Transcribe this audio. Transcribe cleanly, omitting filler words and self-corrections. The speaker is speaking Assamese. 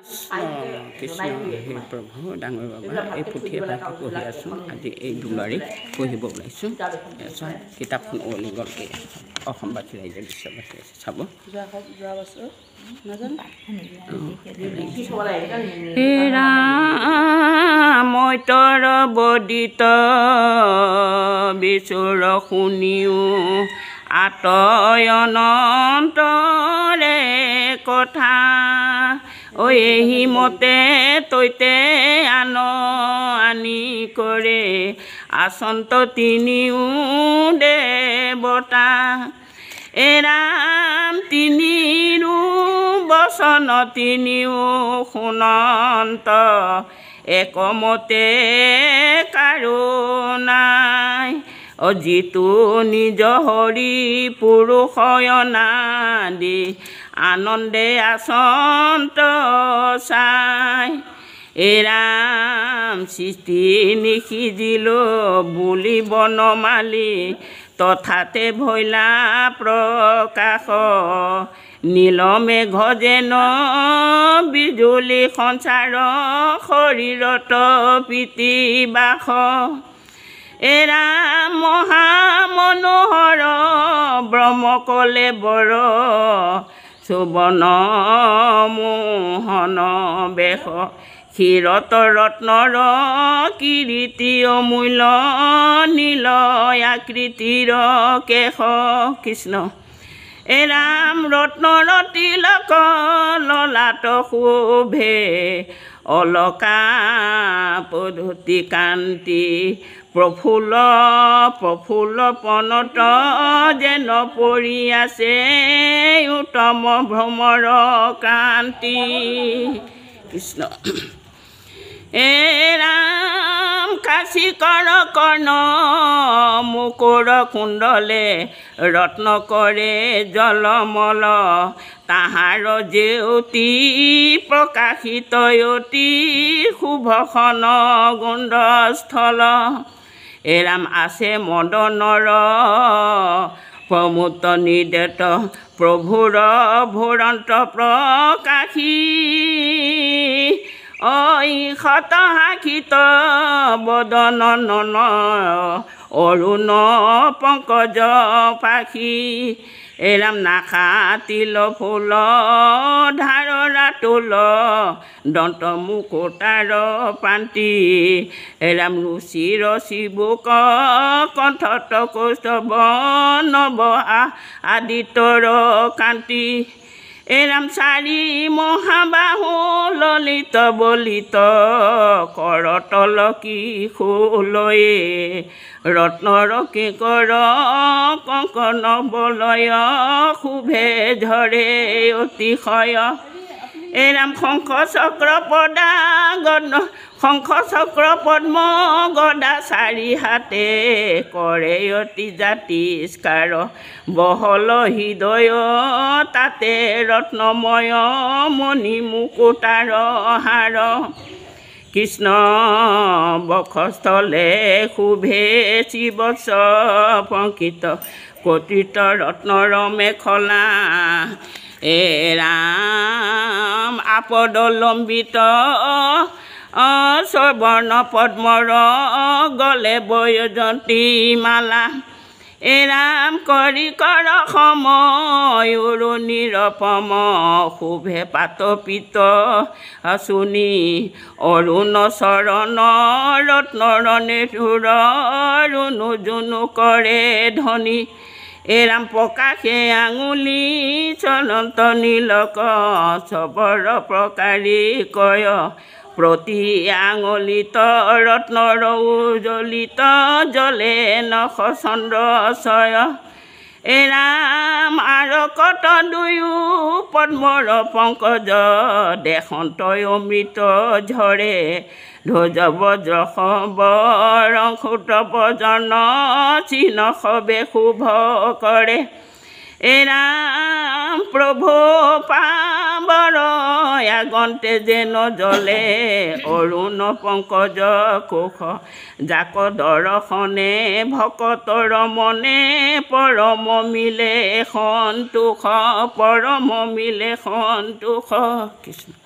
কৃষ্ণ হে প্ৰভু ডাঙৰ বাবা এই পুথি এভাগে পঢ়ি আছোঁ আজি এই দুলাৰী পঢ়িব ওলাইছোঁ কিতাপখন ওৱলি গ'লগৈ অসমবাসী ৰাইজে বিশ্ববাসী আছে চাব হে ৰাম তৰ বদিত বিচুৰ শুনিও আতয়নন্তৰে কথা ঐ এহি মতে তৈতে আন আনি কৰে আচন্ত তিনিও দেৱতা এৰাম তিনিৰো বচন তিনিও শুনন্ত একমতে কাৰো নাই যিটো নিজ হৰি পুৰুষয়নাদি আনন্দে আচন্ত চাই এৰাম সৃষ্টি নিসিজিলো বুলি বনমালী তথাতে ভৈলা প্ৰকাশ নীলমেঘ যেন বিজুলী সঞ্চাৰ শৰীৰত প্ৰীতি বাস এৰাম মহামনোহৰ ব্ৰহ্মকলে বৰ সুবৰ্ণ মোহন বেশ ক্ষীৰত ৰত্নৰ কিৰীতি অমূল্য নীল আকৃতিৰ কেশ কৃষ্ণ এৰাম ৰত্নৰ তিলক ললাট শোভে অলকা পদ্ধতি কান্তি প্ৰফুল্ল প্ৰফুল্ল পনত যেন পৰি আছে উত্তম ভ্ৰমৰ কান্তি কৃষ্ণ এৰাম কাশী কৰ কৰ্ণ মুকুৰ কুণ্ডলে ৰত্ন কৰে জলমল তাহাৰ জেউতি প্ৰকাশিত অতি শুভখন গুণ্ডস্থল এৰাম আছে মদনৰ প্ৰমুত নিৰ্দেত প্ৰভুৰ ভোৰন্ত প্ৰকাশী ঐশত শাখিত বদন নন অৰুণ পংকজ পাখি এৰাম নাখা তিল ফুল ধাৰৰা তোল দন্ত মুকুতাৰ পান্তি এৰাম ৰুচিৰ চিবুক কণ্ঠত কৌস্তৱ নৱ আদিত্যৰ কান্তি এৰাম চাৰি মহাবাহু ললিত বলিত কৰতল কিশোলয়ে ৰত্নৰ কিঙ্কৰ কংকণ বলয় শুভে ঝৰে অতিশয় এৰাম শংখ চক্ৰ পদা গদ শংখ চক্ৰ পদ্ম গদা চাৰি হাতে কৰে অতি জাতিস্কাৰ বহল হৃদয় তাতে ৰত্নময় মণি মুকুতাৰ হাৰ কৃষ্ণ বক্ষস্থলে শুভে শিৱৎস পংকিত কটিত ৰত্নৰ মেখলা এৰাম আপদলম্বিত স্বৰ্ণ পদ্মৰ গলে বৈজন্তী মালা এৰাম কৰি কৰ সময় নিৰপম শুভে পাতপিত চুনি অৰুণ চৰণ ৰত্নৰ নেধুৰ ৰুণু জুনু কৰে ধ্বনি এৰাম প্ৰকাশে আঙুলি চলন্ত নীলক চবৰ প্ৰকাৰী কয় প্ৰতি আঙুলিত ৰত্নৰ উজ্জ্বলিত জলে নখ চন্দ্ৰচয় এৰাম আৰকত দুয়ো পদ্মৰ পংকজ দেশন্তই অমৃত ঝৰে ধ্বজ বজ্ৰ খবৰ অংকুত বজন চিহ্ন সবে শুভ কৰে এৰাম প্ৰভু পাবৰ আগন্তে যেন জলে অৰুণ পংকজ কোষ যাক দৰ্শনে ভকতৰ মনে পৰম মিলে সন্তোষ পৰম মিলে সন্তোষ কৃষ্ণ।